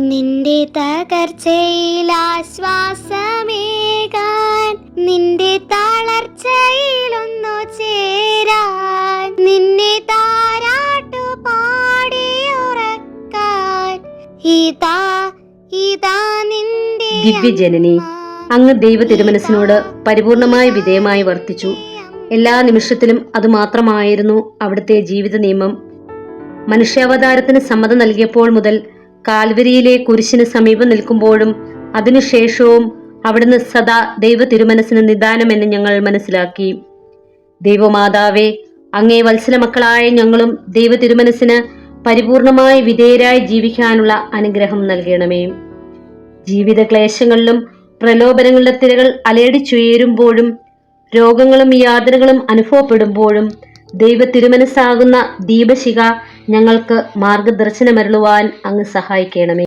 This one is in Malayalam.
നിന്റെ തകർച്ചയിൽ ആശ്വാസമേകാൻ, നിന്റെ തളർച്ചയിലൊന്നു ചേരാൻ, നിന്നെ താരാട്ടു പാടിയുറക്കാൻ ഇതാ ഇതാ നിന്റെ ദിവ്യജനനി, അങ്ങ് ദൈവ തിരുമനസ്സിനോട് പരിപൂർണമായി വിധേയമായി വർത്തിച്ചു. എല്ലാ നിമിഷത്തിലും അതുമാത്രമായിരുന്നു അവിടുത്തെ ജീവിത നിയമം. മനുഷ്യാവതാരത്തിന് സമ്മതം നൽകിയപ്പോൾ മുതൽ കാൽവരിയിലെ കുരിശിന് സമീപം നിൽക്കുമ്പോഴും അതിനുശേഷവും അവിടുന്ന് സദാ ദൈവ തിരുമനസ്സിന് നിദാനമെന്ന് ഞങ്ങൾ മനസ്സിലാക്കി. ദൈവമാതാവേ, അങ്ങേ വത്സല മക്കളായ ഞങ്ങളും ദൈവ തിരുമനസ്സിന് പരിപൂർണമായി വിധേയരായി ജീവിക്കാനുള്ള അനുഗ്രഹം നൽകണമേ. ജീവിത ക്ലേശങ്ങളിലും പ്രലോഭനങ്ങളുടെ തിരകൾ അലയടിച്ചുയരുമ്പോഴും രോഗങ്ങളും യാതനകളും അനുഭവപ്പെടുമ്പോഴും ദൈവ തിരുമനസ്സാകുന്ന ദീപശിഖ ഞങ്ങൾക്ക് മാർഗദർശനമരുളുവാൻ അങ്ങ് സഹായിക്കണമേ.